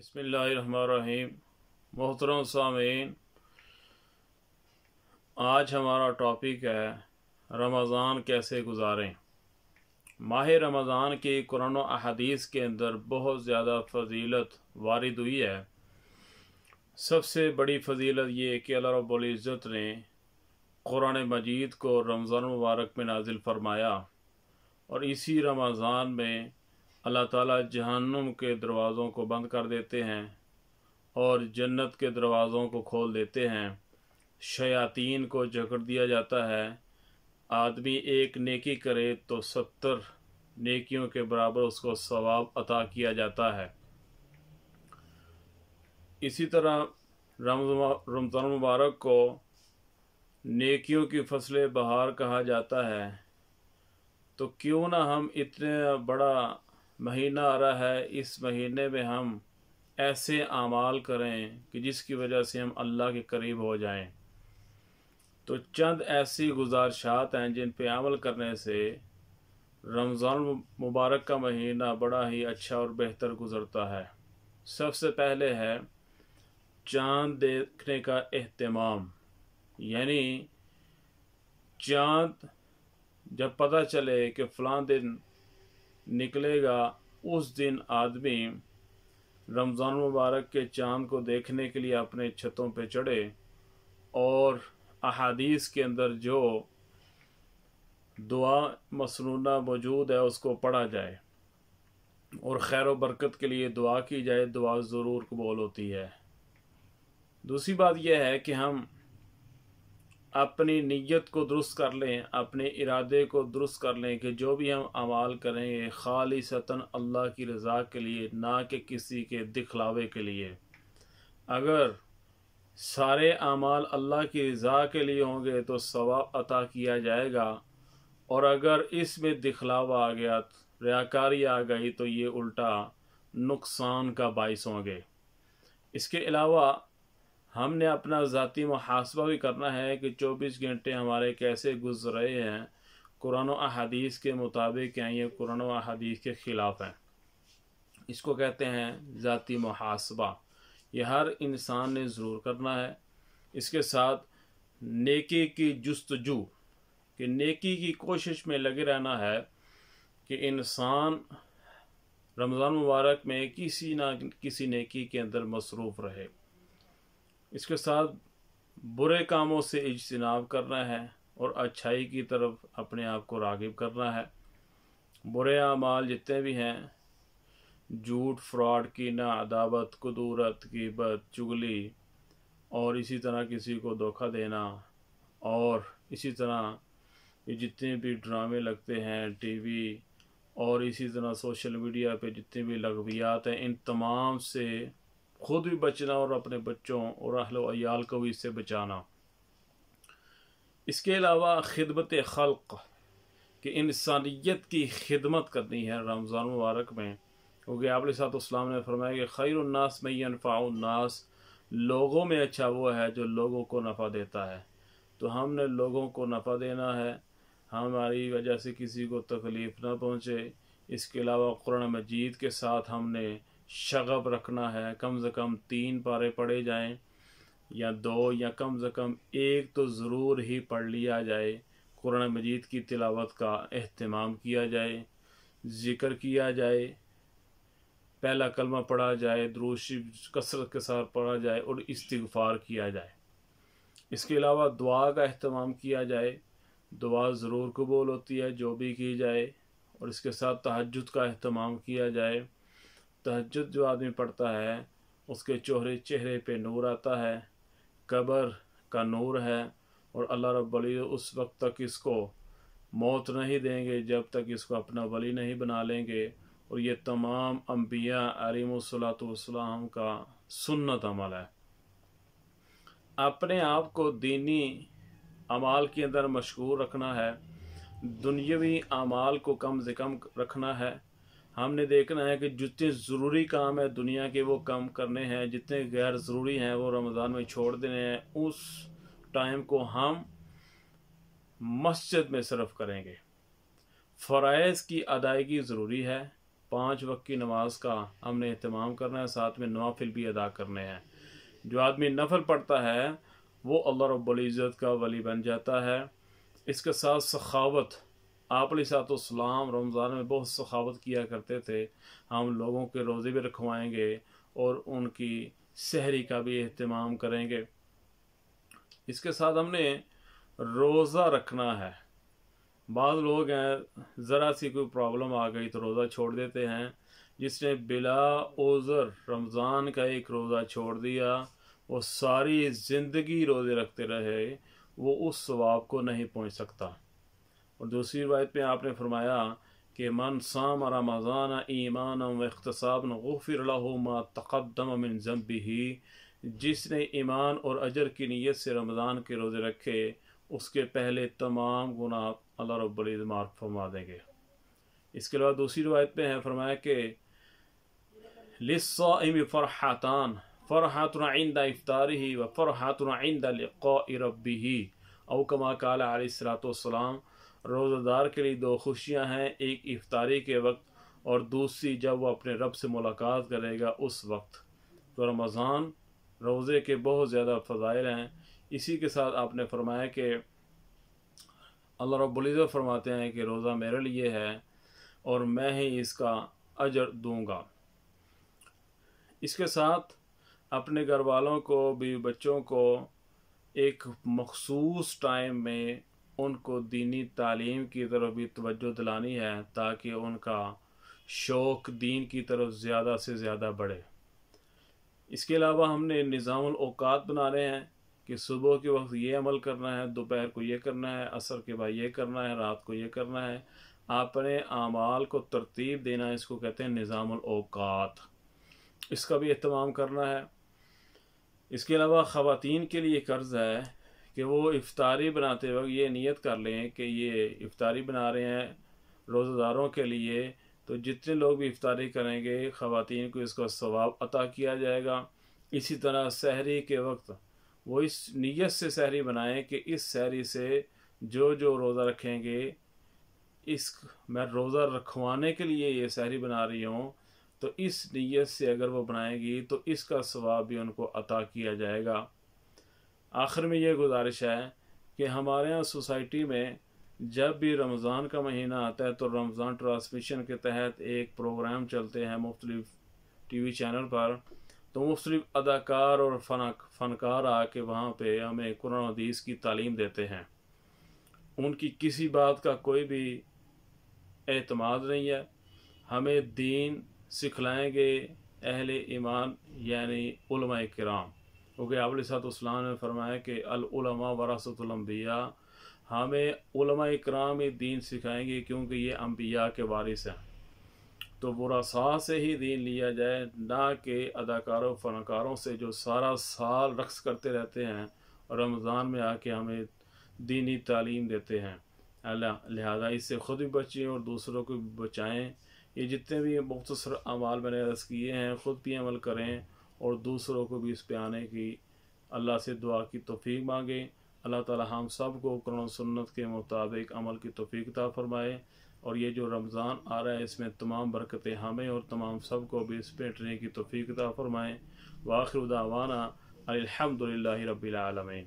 बिस्मिल्लाहिर्रहमानिर्रहीम। मोहतरम सामीन, आज हमारा टॉपिक है रमज़ान कैसे गुजारें। माह रमज़ान की कुरान और अहादीस के अंदर बहुत ज़्यादा फ़जीलत वारिद हुई है। सबसे बड़ी फ़जीलत ये कि अल्लाह रब्बुल इज़्ज़त ने कुरान मजीद को रमज़ान मुबारक में नाजिल फरमाया और इसी रमज़ान में अल्लाह ताला जहन्नुम के दरवाज़ों को बंद कर देते हैं और जन्नत के दरवाज़ों को खोल देते हैं। शयातीन को जकड़ दिया जाता है। आदमी एक नेकी करे तो 70 नेकियों के बराबर उसको सवाब अता किया जाता है। इसी तरह रमज़ान मुबारक को नेकियों की फसले बहार कहा जाता है। तो क्यों ना हम इतने बड़ा महीना आ रहा है, इस महीने में हम ऐसे आमाल करें कि जिसकी वजह से हम अल्लाह के करीब हो जाएं। तो चंद ऐसी गुजारिशात हैं जिन पे अमल करने से रमज़ान मुबारक का महीना बड़ा ही अच्छा और बेहतर गुज़रता है। सबसे पहले है चाँद देखने का एहतमाम, यानी चाँद जब पता चले कि फ़लाँ दिन निकलेगा, उस दिन आदमी रमज़ान मुबारक के चाँद को देखने के लिए अपने छतों पे चढ़े और अहादीस के अंदर जो दुआ मसनूना मौजूद है उसको पढ़ा जाए और खैर व बरकत के लिए दुआ की जाए। दुआ ज़रूर कबूल होती है। दूसरी बात यह है कि हम अपनी नीयत को दुरुस्त कर लें, अपने इरादे को दुरुस्त कर लें कि जो भी हम अमाल करेंगे खालिसतन अल्लाह की रज़ा के लिए, ना कि किसी के दिखलावे के लिए। अगर सारे अमाल अल्लाह की रज़ा के लिए होंगे तो सवाब अता किया जाएगा, और अगर इसमें दिखलावा आ गया, रियाकारी आ गई, तो ये उल्टा नुकसान का बाइस होंगे। इसके अलावा हमने अपना ज़ाती मुहासबा भी करना है कि 24 घंटे हमारे कैसे गुजर रहे हैं। कुरान और अहादीस के मुताबिक हैं, ये कुरान और अहादीस के ख़िलाफ़ हैं। इसको कहते हैं ज़ाती मुहासबा। ये हर इंसान ने ज़रूर करना है। इसके साथ नेकी की जुस्तजू, कि नेकी की कोशिश में लगे रहना है कि इंसान रमज़ान मुबारक में किसी ना किसी नेकी के अंदर मसरूफ़ रहे। इसके साथ बुरे कामों से इज्तिनाब करना है और अच्छाई की तरफ अपने आप को राग़िब करना है। बुरे अमाल जितने भी हैं, झूठ, फ्रॉड, कीना, अदावत, कुदूरत, ग़ीबत, चुगली, और इसी तरह किसी को धोखा देना, और इसी तरह ये जितने भी ड्रामे लगते हैं टीवी और इसी तरह सोशल मीडिया पे जितने भी लगवियात हैं, इन तमाम से खुद भी बचना और अपने बच्चों और अहल व अयाल को भी इससे बचाना। इसके अलावा खिदमत खल्क़, कि इंसानियत की खिदमत करनी है रमज़ान मुबारक में, क्योंकि आप अलैहिस्सलाम ने फरमाया कि खैरुन्नास मन यनफ़उन्नास, लोगों में अच्छा वो है जो लोगों को नफ़ा देता है। तो हमने लोगों को नफ़ा देना है, हमारी वजह से किसी को तकलीफ़ न पहुँचे। इसके अलावा कुरान मजीद के साथ हमने शगफ रखना है। कम से कम 3 पारे पढ़े जाएं, या 2, या कम से कम 1 तो ज़रूर ही पढ़ लिया जाए। कुरान मजीद की तिलावत का एहतमाम किया जाए, ज़िक्र किया जाए, पहला कलमा पढ़ा जाए, दुरूद शरीफ कसरत के साथ पढ़ा जाए और इस्तिग़फ़ार किया जाए। इसके अलावा दुआ का एहतमाम किया जाए। दुआ ज़रूर कबूल होती है जो भी की जाए। और इसके साथ तहज्जुद का एहतमाम किया जाए। तहज्जुद जो आदमी पढ़ता है उसके चेहरे पे नूर आता है, कब्र का नूर है, और अल्लाह रब्बुल इज़्ज़त उस वक्त तक इसको मौत नहीं देंगे जब तक इसको अपना वली नहीं बना लेंगे। और ये तमाम अंबिया अलैहिमुस्सलातु वस्सलाम का सुन्नत अमल है। अपने आप को दीनी अमाल के अंदर मशगूल रखना है, दुनियावी अमाल को कम से कम रखना है। हमने देखना है कि जितने ज़रूरी काम है दुनिया के वो कम करने हैं, जितने गैर ज़रूरी हैं वो रमज़ान में छोड़ देने हैं। उस टाइम को हम मस्जिद में सर्फ करेंगे। फ़राइज़ की अदायगी ज़रूरी है, 5 وقت کی نماز کا ہم نے اہتمام کرنا ہے، ساتھ میں نوافل بھی ادا کرنے ہیں۔ جو آدمی نفل پڑھتا ہے وہ اللہ رب العزت کا ولی بن جاتا ہے۔ اس کے ساتھ سخاوت، آپ علیہ السلام رمضان میں بہت سخاوت کیا کرتے تھے۔ ہم لوگوں کے روزے بھی رکھوائیں گے اور ان کی سحری کا بھی اہتمام کریں گے۔ اس کے ساتھ ہم نے روزہ رکھنا ہے۔ بعض لوگ ہیں ذرا سی کوئی پرابلم آ گئی تو روزہ چھوڑ دیتے ہیں۔ جس نے بلا عذر رمضان کا ایک روزہ چھوڑ دیا، وہ ساری زندگی روزے رکھتے رہے، وہ اس ثواب کو نہیں پہنچ سکتا۔ اور دوسری روایت میں آپ نے فرمایا کہ من صام رمضان ایمانا و احتسابا غفر له ما تقدم من ذنبه، جس نے ایمان اور اجر کی نیت سے رمضان کے روزے رکھے، اس کے پہلے تمام گناہ اللہ رب العزت معاف فرما دیں گے۔ اس کے علاوہ دوسری روایت میں ہے فرمایا کہ للصائم فرحتان، فرحۃ عند افطارہ و فرحۃ عند لقاء ربہ، او کما قال علیہ الصلوۃ والسلام، روزہ دار کے لیے 2 خوشیاں ہیں، ایک افطاری کے وقت اور دوسری جب وہ اپنے رب سے ملاقات کرے گا اس وقت۔ تو رمضان روزے کے بہت زیادہ فضائل ہیں۔ اسی کے ساتھ آپ نے فرمایا کہ اللہ رب العزت فرماتے ہیں کہ روزہ میرے لیے ہے اور میں ہی اس کا اجر دوں گا۔ اس کے ساتھ اپنے گھر والوں کو، بیوی بچوں کو ایک مخصوص ٹائم میں ان کو دینی تعلیم کی طرف بھی توجہ دلانی ہے تاکہ ان کا شوق دین کی طرف زیادہ سے زیادہ بڑھے۔ اس کے علاوہ ہم نے نظام الاوقات بنانے ہیں کہ صبح کے وقت یہ عمل کرنا ہے، دوپہر کو یہ کرنا ہے، عصر کے بعد یہ کرنا ہے، رات کو یہ کرنا ہے۔ اپنے اعمال کو ترتیب دینا، اس کو کہتے ہیں نظام الاوقات، اس کا بھی اہتمام کرنا ہے۔ اس کے علاوہ خواتین کے لیے قرض ہے کہ وہ افطاری بناتے وقت یہ نیت کر لیں کہ یہ افطاری بنا رہے ہیں روزہ داروں کے لیے، تو جتنے لوگ بھی افطاری کریں گے خواتین کو اس کا ثواب عطا کیا جائے گا۔ اسی طرح سحری کے وقت وہ اس نیت سے سحری بنائیں کہ اس سحری سے جو روزہ رکھیں گے، میں روزہ رکھوانے کے لیے یہ سحری بنا رہی ہوں، تو اس نیت سے اگر وہ بنائیں گی تو اس کا ثواب بھی ان کو عطا کیا جائے گا۔ آخر میں یہ گزارش ہے کہ ہمارے یہاں سوسائٹی میں جب بھی رمضان کا مہینہ آتا ہے تو رمضان ٹرانسمیشن کے تحت ایک پروگرام چلتے ہیں مختلف ٹی وی چینل پر، تو مختلف اداکار اور فنکار آ کے وہاں پہ ہمیں قرآن و حدیث کی تعلیم دیتے ہیں۔ ان کی کسی بات کا کوئی بھی اعتماد نہیں ہے، ہمیں دین سکھلائیں گے اہل ایمان یعنی علماء کرام، کیونکہ آپ علیہ السلام نے فرمایا کہ العلماء ورثۃ الانبیاء، ہمیں علماء کرام ہی دین سکھائیں گے کیونکہ یہ انبیاء کے وارث ہیں۔ تو ورثاء سے ہی دین لیا جائے، نہ کہ اداکاروں فنکاروں سے جو سارا سال رقص کرتے رہتے ہیں اور رمضان میں آ کے ہمیں دینی تعلیم دیتے ہیں۔ لہذا اس سے خود بھی بچیں اور دوسروں کو بھی بچائیں۔ یہ جتنے بھی مختصر اعمال میں نے عرض کیے ہیں خود بھی عمل کریں اور دوسروں کو بھی اس پہ آنے کی اللہ سے دعا کی توفیق مانگیں۔ اللہ تعالی ہم سب کو قرآن و سنت کے مطابق عمل کی توفیق عطا فرمائے، اور یہ جو رمضان آ رہا ہے اس میں تمام برکتیں ہمیں اور تمام سب کو بھی اس پہ ٹرنے کی توفیق عطا فرمائیں۔ وآخر دعوانا الحمدللہ رب العالمین۔